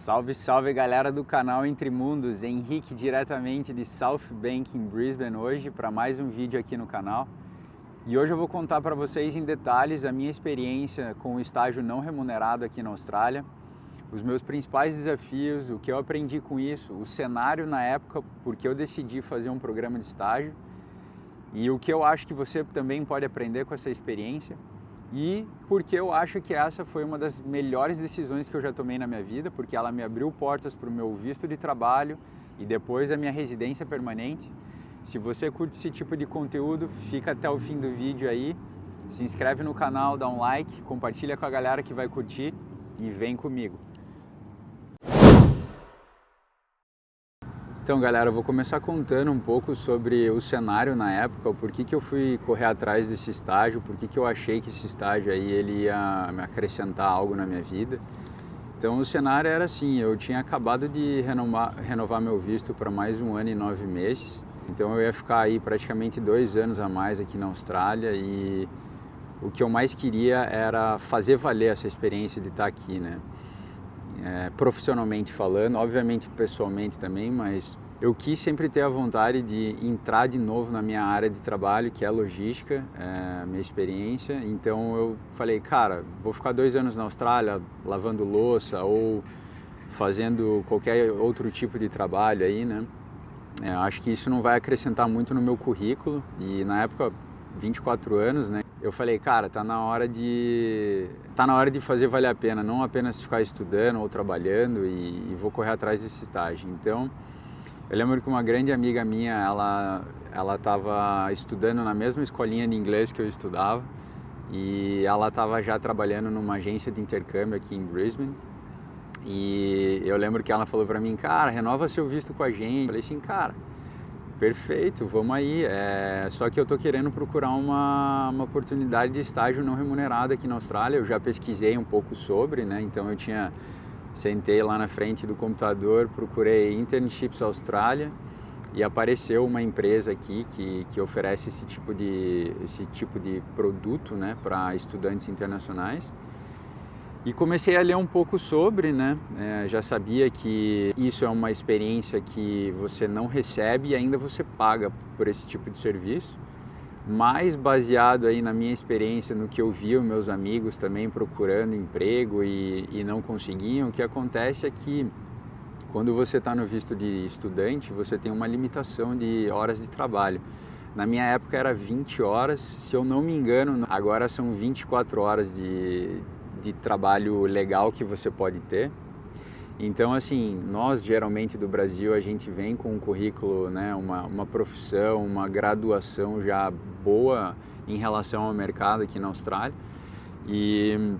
Salve, salve galera do canal Entre Mundos, Henrique diretamente de South Bank em Brisbane hoje para mais um vídeo aqui no canal. E hoje eu vou contar para vocês em detalhes a minha experiência com o estágio não remunerado aqui na Austrália, os meus principais desafios, o que eu aprendi com isso, o cenário na época porque eu decidi fazer um programa de estágio e o que eu acho que você também pode aprender com essa experiência. E porque eu acho que essa foi uma das melhores decisões que eu já tomei na minha vida, porque ela me abriu portas para o meu visto de trabalho e depois a minha residência permanente. Se você curte esse tipo de conteúdo, fica até o fim do vídeo aí, se inscreve no canal, dá um like, compartilha com a galera que vai curtir e vem comigo. Então galera, eu vou começar contando um pouco sobre o cenário na época, o porquê que eu fui correr atrás desse estágio, porquê que eu achei que esse estágio aí ele ia me acrescentar algo na minha vida. Então o cenário era assim, eu tinha acabado de renovar meu visto para mais 1 ano e 9 meses, então eu ia ficar aí praticamente 2 anos a mais aqui na Austrália e o que eu mais queria era fazer valer essa experiência de estar aqui, né? Profissionalmente falando, obviamente pessoalmente também, mas eu quis sempre ter a vontade de entrar de novo na minha área de trabalho, que é a logística, minha experiência. Então eu falei, cara, vou ficar 2 anos na Austrália lavando louça ou fazendo qualquer outro tipo de trabalho aí, né? Acho que isso não vai acrescentar muito no meu currículo e na época, 24 anos, né? Eu falei, cara, tá na hora de fazer valer a pena, não apenas ficar estudando ou trabalhando e vou correr atrás desse estágio. Então, eu lembro que uma grande amiga minha, ela estava estudando na mesma escolinha de inglês que eu estudava e ela estava já trabalhando numa agência de intercâmbio aqui em Brisbane. E eu lembro que ela falou para mim, cara, renova seu visto com a gente. Eu falei assim, cara, perfeito, vamos aí, só que eu tô querendo procurar uma oportunidade de estágio não remunerado aqui na Austrália. Eu já pesquisei um pouco sobre, né, então eu sentei lá na frente do computador, procurei Internships Austrália e apareceu uma empresa aqui que oferece esse tipo de produto, né, para estudantes internacionais. E comecei a ler um pouco sobre, né? Já sabia que isso é uma experiência que você não recebe e ainda você paga por esse tipo de serviço. Mas baseado aí na minha experiência, no que eu vi os meus amigos também procurando emprego e não conseguiam, o que acontece é que quando você está no visto de estudante, você tem uma limitação de horas de trabalho. Na minha época era 20 horas, se eu não me engano, agora são 24 horas de trabalho legal que você pode ter. Então assim, nós geralmente do Brasil a gente vem com um currículo, né, uma profissão, uma graduação já boa em relação ao mercado aqui na Austrália e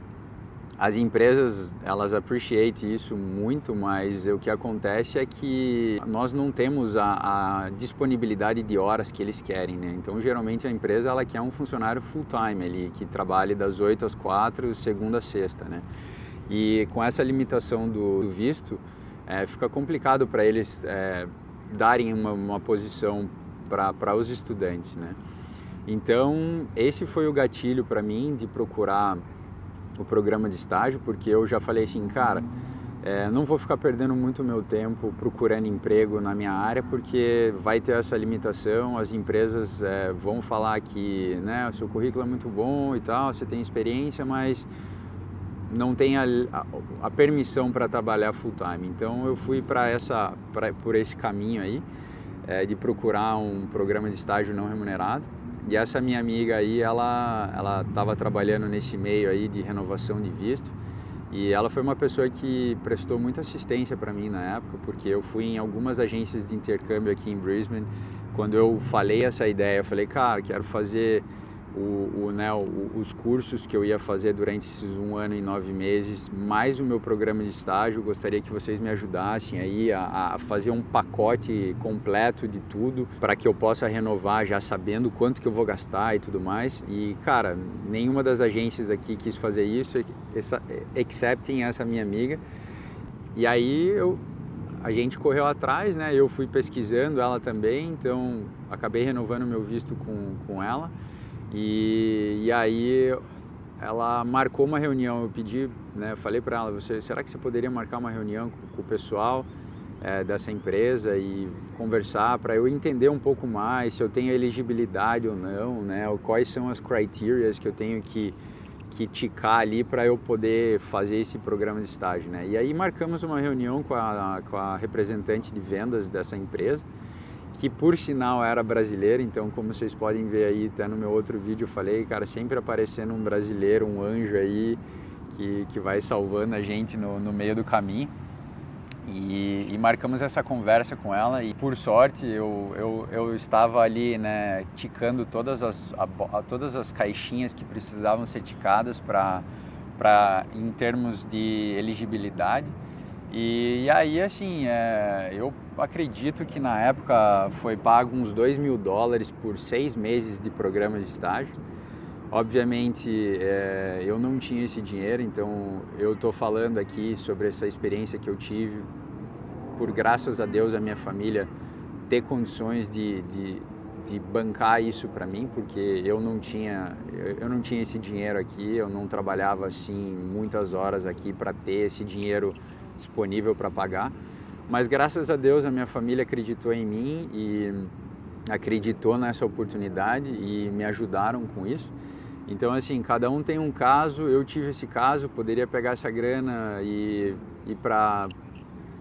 as empresas, elas appreciate isso muito, mas o que acontece é que nós não temos a disponibilidade de horas que eles querem, né? Então, geralmente a empresa ela quer um funcionário full-time ali, que trabalhe das 8 às 4, segunda a sexta, né? E com essa limitação do visto, fica complicado para eles darem uma posição para os estudantes, né? Então, esse foi o gatilho para mim de procurar o programa de estágio, porque eu já falei assim, cara, não vou ficar perdendo muito meu tempo procurando emprego na minha área, porque vai ter essa limitação, as empresas vão falar que, né, o seu currículo é muito bom e tal, você tem experiência, mas não tem a permissão para trabalhar full time. Então eu fui por esse caminho aí, de procurar um programa de estágio não remunerado. E essa minha amiga aí, ela estava trabalhando nesse meio aí de renovação de visto e ela foi uma pessoa que prestou muita assistência para mim na época, porque eu fui em algumas agências de intercâmbio aqui em Brisbane. Quando eu falei essa ideia, eu falei, cara, quero fazer os cursos que eu ia fazer durante esses 1 ano e 9 meses, mais o meu programa de estágio. Gostaria que vocês me ajudassem aí a fazer um pacote completo de tudo para que eu possa renovar já sabendo quanto que eu vou gastar e tudo mais. E, cara, nenhuma das agências aqui quis fazer isso, excepting essa minha amiga. E aí a gente correu atrás, né? Eu fui pesquisando, ela também, então acabei renovando meu visto com ela. E aí ela marcou uma reunião. Eu pedi, né, eu falei para ela, será que você poderia marcar uma reunião com o pessoal dessa empresa e conversar para eu entender um pouco mais se eu tenho elegibilidade ou não, né, ou quais são as criterias que eu tenho que ticar ali para eu poder fazer esse programa de estágio, né? E aí marcamos uma reunião com a representante de vendas dessa empresa, que por sinal era brasileira. Então, como vocês podem ver aí, até no meu outro vídeo eu falei, cara, sempre aparecendo um brasileiro, um anjo aí que vai salvando a gente no meio do caminho. E marcamos essa conversa com ela e, por sorte, eu estava ali, né, ticando todas as caixinhas que precisavam ser ticadas em termos de elegibilidade. E aí, assim, eu acredito que na época foi pago uns $2.000 por 6 meses de programa de estágio. Obviamente, eu não tinha esse dinheiro, então eu estou falando aqui sobre essa experiência que eu tive, por graças a Deus, a minha família ter condições de bancar isso para mim, porque eu não tinha esse dinheiro aqui, eu não trabalhava assim muitas horas aqui para ter esse dinheiro disponível para pagar. Mas graças a Deus a minha família acreditou em mim e acreditou nessa oportunidade e me ajudaram com isso. Então, assim, cada um tem um caso. Eu tive esse caso, poderia pegar essa grana e ir para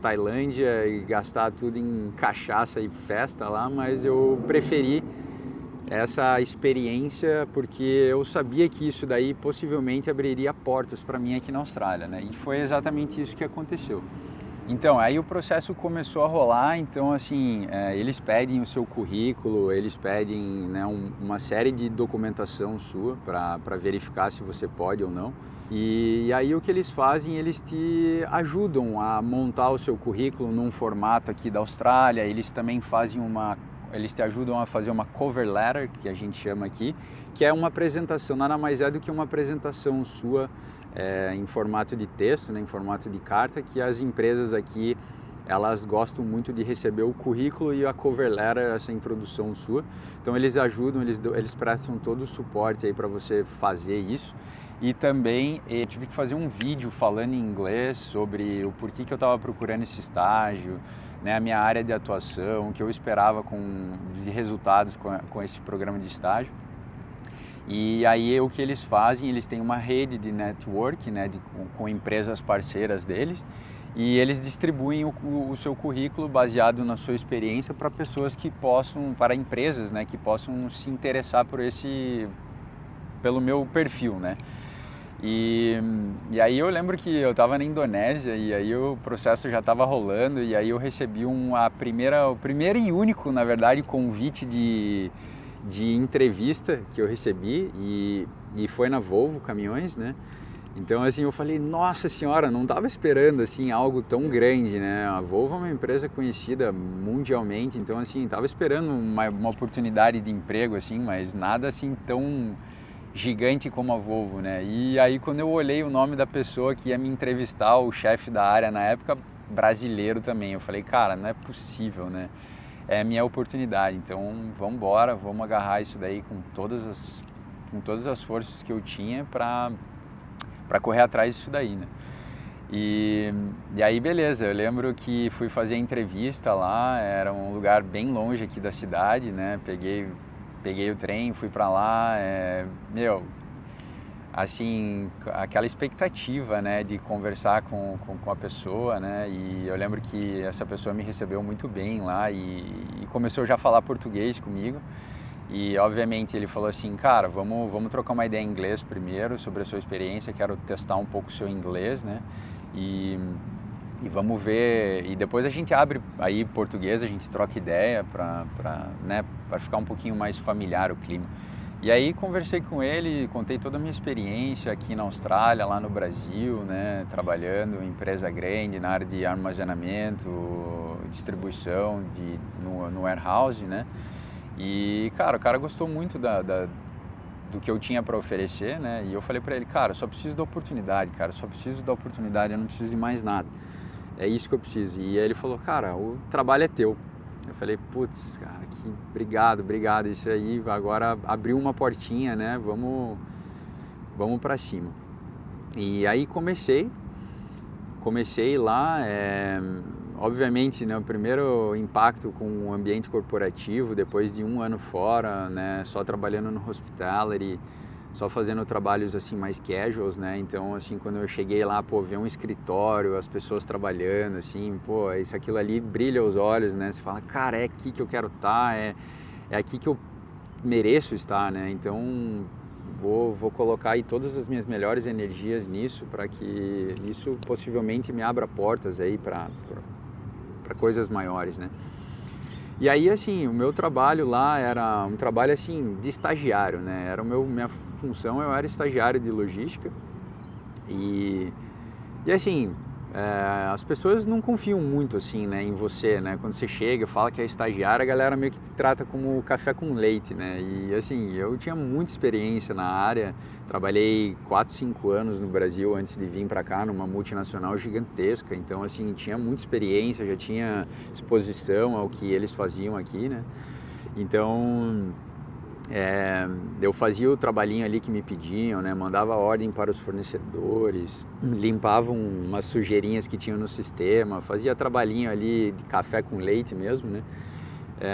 Tailândia e gastar tudo em cachaça e festa lá, mas eu preferi essa experiência porque eu sabia que isso daí possivelmente abriria portas para mim aqui na Austrália, né? E foi exatamente isso que aconteceu. Então, aí o processo começou a rolar. Então, assim, eles pedem o seu currículo, eles pedem, né, uma série de documentação sua para verificar se você pode ou não. E aí o que eles fazem, eles te ajudam a montar o seu currículo num formato aqui da Austrália. Eles também eles te ajudam a fazer uma cover letter, que a gente chama aqui, que é uma apresentação, nada mais é do que uma apresentação sua em formato de texto, né, em formato de carta, que as empresas aqui, elas gostam muito de receber o currículo e a cover letter, essa introdução sua. Então eles ajudam, eles prestam todo o suporte aí para você fazer isso. E também eu tive que fazer um vídeo falando em inglês sobre o porquê que eu estava procurando esse estágio, né, a minha área de atuação, o que eu esperava de resultados com esse programa de estágio. E aí o que eles fazem, eles têm uma rede de network, né, com empresas parceiras deles, e eles distribuem o seu currículo baseado na sua experiência para pessoas para empresas, né, que possam se interessar pelo meu perfil, né. E aí eu lembro que eu estava na Indonésia e aí o processo já estava rolando e aí eu recebi o primeiro e único, na verdade, convite de entrevista que eu recebi e foi na Volvo Caminhões, né? Então, assim, eu falei, nossa senhora, não estava esperando, assim, algo tão grande, né? A Volvo é uma empresa conhecida mundialmente, então, assim, estava esperando uma oportunidade de emprego, assim, mas nada, assim, tão gigante como a Volvo, né? E aí, quando eu olhei o nome da pessoa que ia me entrevistar, o chefe da área na época, brasileiro também, eu falei, cara, não é possível, né? É a minha oportunidade, então vamos embora, vamos agarrar isso daí com todas as forças que eu tinha para correr atrás disso daí, né? E aí beleza, eu lembro que fui fazer a entrevista lá, era um lugar bem longe aqui da cidade, né? Peguei o trem, fui para lá, assim, aquela expectativa, né, de conversar com a pessoa, né, e eu lembro que essa pessoa me recebeu muito bem lá e começou já a falar português comigo e, obviamente, ele falou assim, cara, vamos trocar uma ideia em inglês primeiro sobre a sua experiência, quero testar um pouco o seu inglês, né, e vamos ver, e depois a gente abre aí português, a gente troca ideia para ficar um pouquinho mais familiar o clima. E aí conversei com ele, contei toda a minha experiência aqui na Austrália, lá no Brasil, né, trabalhando em empresa grande na área de armazenamento, distribuição, no warehouse, né. E, cara, o cara gostou muito do que eu tinha para oferecer, né, e eu falei para ele, cara, só preciso da oportunidade, eu não preciso de mais nada. É isso que eu preciso. E aí ele falou, cara, o trabalho é teu. Eu falei, putz, cara, obrigado, isso aí agora abriu uma portinha, né, vamos para cima. E aí comecei lá, obviamente, né, o primeiro impacto com o ambiente corporativo, depois de um ano fora, né, só trabalhando no hospitality, só fazendo trabalhos assim mais casuals, né, então assim, quando eu cheguei lá, pô, ver um escritório, as pessoas trabalhando, assim, pô, isso, aquilo ali brilha os olhos, né, você fala, cara, é aqui que eu quero estar, é aqui que eu mereço estar, né, então vou colocar aí todas as minhas melhores energias nisso, para que isso possivelmente me abra portas aí para coisas maiores, né. E aí, assim, o meu trabalho lá era um trabalho, assim, de estagiário, né, era minha função, eu era estagiário de logística e assim, as pessoas não confiam muito, assim, né, em você, né, quando você chega, fala que é estagiário, a galera meio que te trata como café com leite, né, e assim, eu tinha muita experiência na área, trabalhei 4, 5 anos no Brasil antes de vir para cá, numa multinacional gigantesca, então assim, tinha muita experiência, já tinha exposição ao que eles faziam aqui, né, então eu fazia o trabalhinho ali que me pediam, né? Mandava ordem para os fornecedores, limpava umas sujeirinhas que tinham no sistema, fazia trabalhinho ali de café com leite mesmo, né?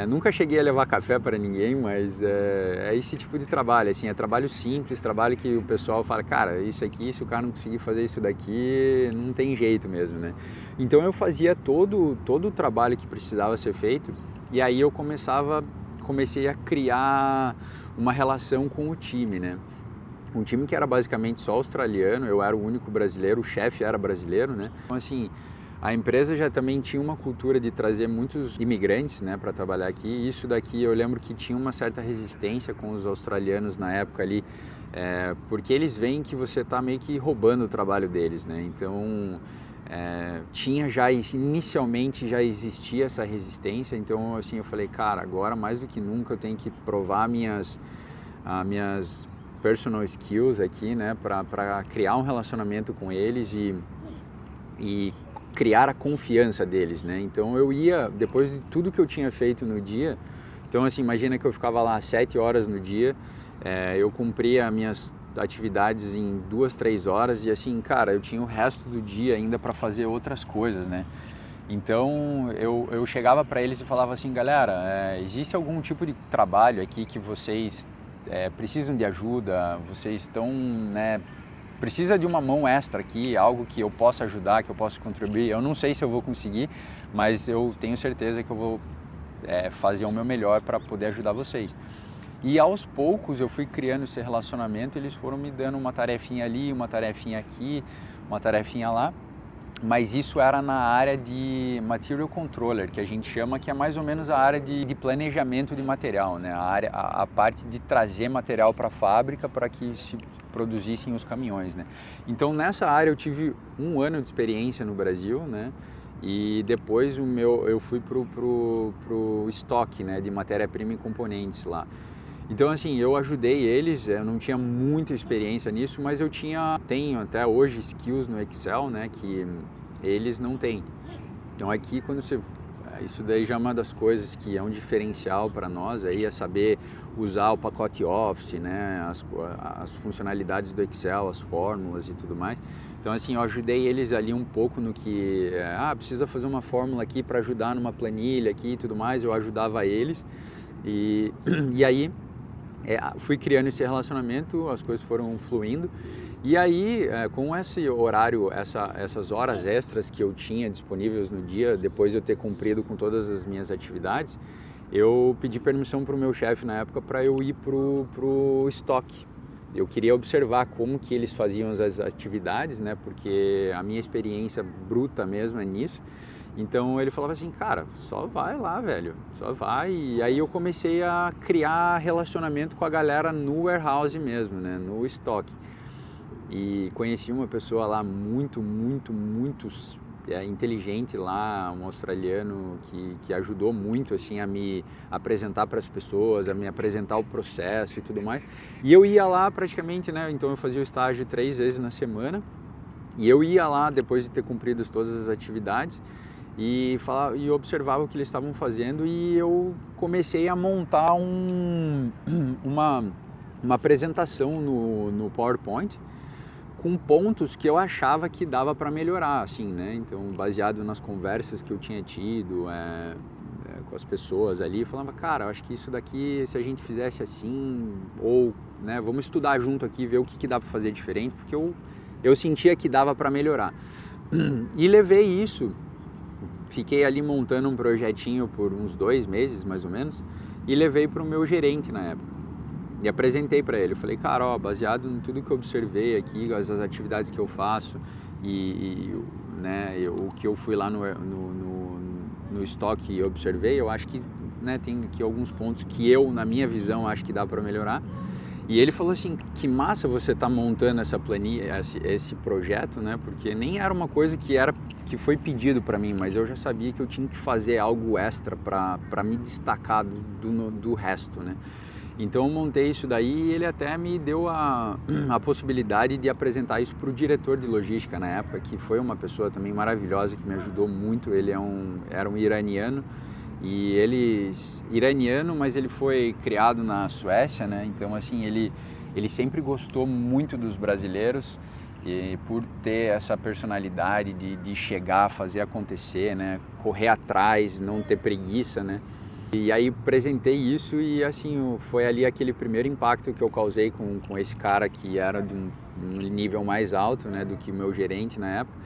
Nunca cheguei a levar café para ninguém, mas é esse tipo de trabalho, assim, é trabalho simples, trabalho que o pessoal fala, cara, isso aqui, se o cara não conseguir fazer isso daqui, não tem jeito mesmo, né? Então eu fazia todo o trabalho que precisava ser feito e aí eu comecei a criar uma relação com o time, né? Um time que era basicamente só australiano, eu era o único brasileiro, o chefe era brasileiro, né? Então, assim, a empresa já também tinha uma cultura de trazer muitos imigrantes, né, para trabalhar aqui. Isso daqui eu lembro que tinha uma certa resistência com os australianos na época ali, porque eles veem que você está meio que roubando o trabalho deles, né? Então, inicialmente já existia essa resistência, então assim eu falei, cara, agora mais do que nunca eu tenho que provar minhas personal skills aqui, né, para criar um relacionamento com eles e criar a confiança deles, né. Então eu ia, depois de tudo que eu tinha feito no dia, então assim, imagina que eu ficava lá 7 horas no dia, eu cumpria minhas atividades em 2, 3 horas e assim, cara, eu tinha o resto do dia ainda para fazer outras coisas, né? Então eu chegava para eles e falava assim, galera, existe algum tipo de trabalho aqui que vocês precisam de ajuda, vocês estão, né, precisa de uma mão extra aqui, algo que eu possa ajudar, que eu possa contribuir. Eu não sei se eu vou conseguir, mas eu tenho certeza que eu vou fazer o meu melhor para poder ajudar vocês. E aos poucos eu fui criando esse relacionamento, eles foram me dando uma tarefinha ali, uma tarefinha aqui, uma tarefinha lá, mas isso era na área de Material Controller, que a gente chama, que é mais ou menos a área de planejamento de material, né? A parte de trazer material para a fábrica para que se produzissem os caminhões, né? Então nessa área eu tive 1 ano de experiência no Brasil, né? E depois eu fui pro estoque, né, de matéria-prima e componentes lá. Então assim, eu ajudei eles, eu não tinha muita experiência nisso, mas tenho até hoje skills no Excel, né, que eles não têm. Então aqui isso daí já é uma das coisas que é um diferencial para nós, aí é saber usar o pacote Office, né, as funcionalidades do Excel, as fórmulas e tudo mais. Então assim, eu ajudei eles ali um pouco no que, precisa fazer uma fórmula aqui para ajudar numa planilha aqui e tudo mais, eu ajudava eles e aí fui criando esse relacionamento, as coisas foram fluindo e aí com esse horário, essas horas extras que eu tinha disponíveis no dia, depois de eu ter cumprido com todas as minhas atividades, eu pedi permissão para o meu chefe na época para eu ir pro estoque. Eu queria observar como que eles faziam as atividades, né, porque a minha experiência bruta mesmo é nisso. Então ele falava assim, cara, só vai lá, velho, só vai. E aí eu comecei a criar relacionamento com a galera no warehouse mesmo, né, no estoque. E conheci uma pessoa lá muito inteligente lá, um australiano que ajudou muito assim a me apresentar para as pessoas, a me apresentar o processo e tudo mais. E eu ia lá praticamente, né, então eu fazia o estágio 3 vezes na semana. E eu ia lá depois de ter cumprido todas as atividades e observava o que eles estavam fazendo e eu comecei a montar uma apresentação no PowerPoint com pontos que eu achava que dava para melhorar, assim, né? Então, baseado nas conversas que eu tinha tido com as pessoas ali, eu falava, cara, eu acho que isso daqui, se a gente fizesse assim, ou, né, vamos estudar junto aqui, ver o que dá para fazer diferente, porque eu sentia que dava para melhorar. E levei isso, fiquei ali montando um projetinho por uns 2 meses, mais ou menos, e levei para o meu gerente na época. E apresentei para ele, eu falei, cara, ó, baseado em tudo que eu observei aqui, as atividades que eu faço né, o que eu fui lá no estoque e observei, eu acho que, né, tem aqui alguns pontos que eu, na minha visão, acho que dá para melhorar. E ele falou assim, que massa você tá montando essa planilha, esse projeto, né, porque nem era uma coisa que foi pedido para mim, mas eu já sabia que eu tinha que fazer algo extra para me destacar do resto, né. Então eu montei isso daí e ele até me deu a possibilidade de apresentar isso para o diretor de logística na época, que foi uma pessoa também maravilhosa, que me ajudou muito. Ele era um iraniano, mas ele foi criado na Suécia, né? Então assim, ele sempre gostou muito dos brasileiros, e por ter essa personalidade de chegar, fazer acontecer, né? Correr atrás, não ter preguiça, né? E aí apresentei isso e assim, foi ali aquele primeiro impacto que eu causei com esse cara que era de um nível mais alto, né, do que o meu gerente na época.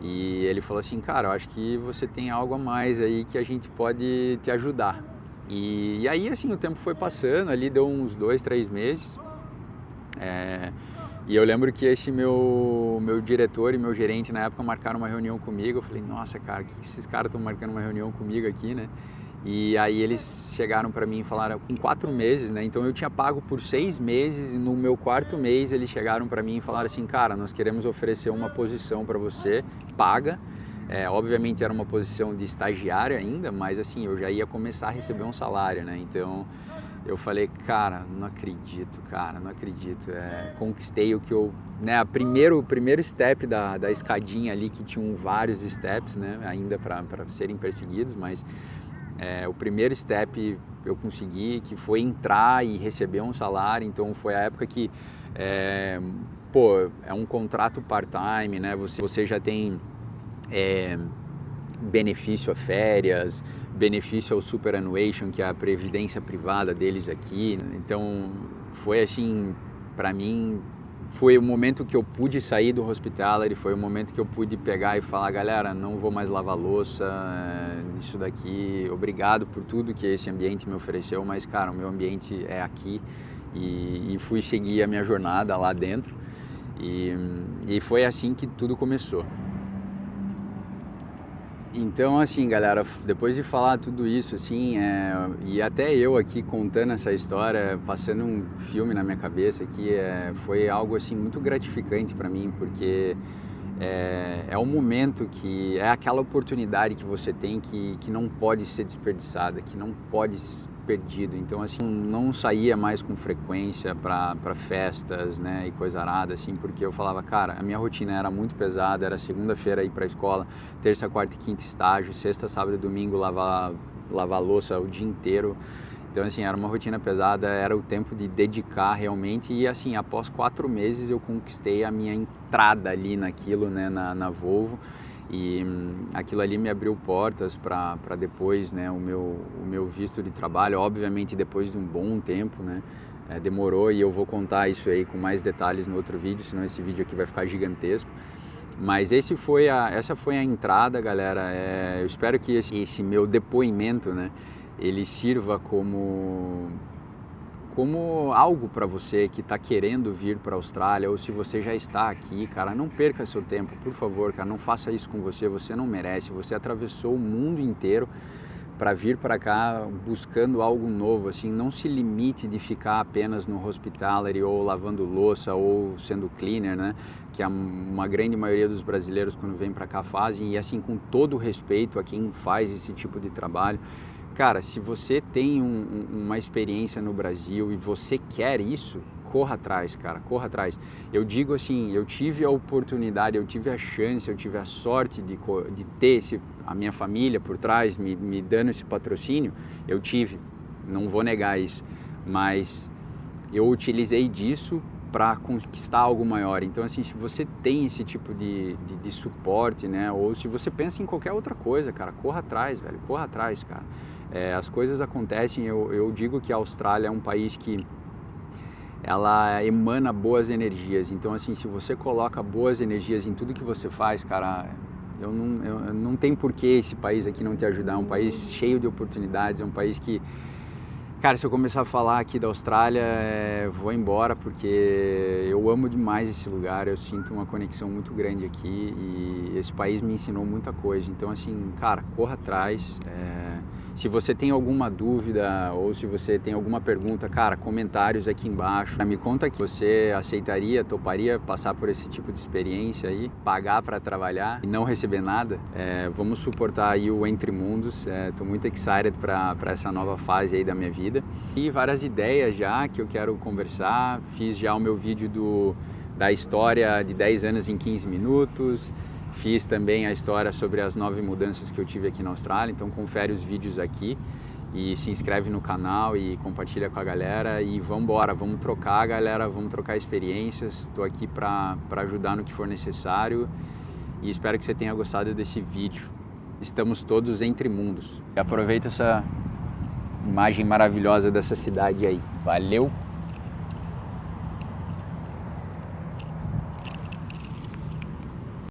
E ele falou assim, cara, eu acho que você tem algo a mais aí que a gente pode te ajudar. E aí assim, o tempo foi passando, ali deu uns 2, 3 meses. E eu lembro que esse meu diretor e meu gerente na época marcaram uma reunião comigo. Eu falei, nossa, cara, que esses caras estão marcando uma reunião comigo aqui, né? E aí eles chegaram para mim e falaram, com 4 meses, né? Então eu tinha pago por 6 meses e no meu 4º mês eles chegaram para mim e falaram assim, cara, nós queremos oferecer uma posição para você, paga. Obviamente era uma posição de estagiário ainda, mas assim, eu já ia começar a receber um salário, né? Então eu falei, cara, não acredito. Conquistei o que eu, né? O primeiro step da escadinha ali, que tinham vários steps, né? Ainda para serem perseguidos, mas o primeiro step eu consegui, que foi entrar e receber um salário. Então foi a época que, é um contrato part-time, né? Você já tem benefício a férias, benefício ao superannuation, que é a previdência privada deles aqui. Então foi assim, para mim, foi o momento que eu pude sair do hospitality, foi o momento que eu pude pegar e falar, galera, não vou mais lavar louça, isso daqui, obrigado por tudo que esse ambiente me ofereceu, mas cara, o meu ambiente é aqui. E fui seguir a minha jornada lá dentro e foi assim que tudo começou. Então assim, galera, depois de falar tudo isso assim, e até eu aqui contando essa história, passando um filme na minha cabeça aqui, foi algo assim muito gratificante para mim, porque é um momento que é aquela oportunidade que você tem que não pode ser desperdiçada, que não pode ser perdido. Então assim, não saía mais com frequência para festas, né, e coisa arada assim, porque eu falava, cara, a minha rotina era muito pesada, era segunda-feira ir para a escola, terça, quarta e quinta estágio, sexta, sábado e domingo lavar louça o dia inteiro. Então assim, era uma rotina pesada, era o tempo de dedicar realmente. E assim, após 4 meses eu conquistei a minha entrada ali naquilo, né, na Volvo. E aquilo ali me abriu portas para depois, né, o meu visto de trabalho, obviamente depois de um bom tempo, né, demorou, e eu vou contar isso aí com mais detalhes no outro vídeo, senão esse vídeo aqui vai ficar gigantesco. Mas essa foi a entrada, galera. Eu espero que esse meu depoimento, né, ele sirva como algo para você que está querendo vir para a Austrália, ou se você já está aqui, cara, não perca seu tempo, por favor, cara, não faça isso com você não merece. Você atravessou o mundo inteiro para vir para cá buscando algo novo, assim, não se limite de ficar apenas no hospitality ou lavando louça ou sendo cleaner, né, que uma grande maioria dos brasileiros quando vem para cá fazem. E assim, com todo o respeito a quem faz esse tipo de trabalho, cara, se você tem uma experiência no Brasil e você quer isso, corra atrás, cara, corra atrás. Eu digo assim, eu tive a oportunidade, eu tive a chance, eu tive a sorte de ter a minha família por trás, me dando esse patrocínio. Eu tive, não vou negar isso, mas eu utilizei disso para conquistar algo maior. Então, assim, se você tem esse tipo de suporte, né? Ou se você pensa em qualquer outra coisa, cara, corra atrás, velho, corra atrás, cara. As coisas acontecem, eu digo que a Austrália é um país que ela emana boas energias. Então, assim, se você coloca boas energias em tudo que você faz, cara, eu não tem por que esse país aqui não te ajudar. É um país cheio de oportunidades, é um país que, cara, se eu começar a falar aqui da Austrália, vou embora, porque eu amo demais esse lugar, eu sinto uma conexão muito grande aqui e esse país me ensinou muita coisa. Então, assim, cara, corra atrás. Se você tem alguma dúvida ou se você tem alguma pergunta, cara, comentários aqui embaixo. Me conta que você aceitaria, toparia passar por esse tipo de experiência aí, pagar para trabalhar e não receber nada. Vamos suportar aí o Entre Mundos. Tô muito excited para essa nova fase aí da minha vida. E várias ideias já que eu quero conversar. Fiz já o meu vídeo da história de 10 anos em 15 minutos. Fiz também a história sobre as 9 mudanças que eu tive aqui na Austrália, então confere os vídeos aqui e se inscreve no canal e compartilha com a galera e vamos embora, vamos trocar, galera, vamos trocar experiências. Estou aqui para ajudar no que for necessário e espero que você tenha gostado desse vídeo. Estamos todos entre mundos. Aproveita essa imagem maravilhosa dessa cidade aí. Valeu!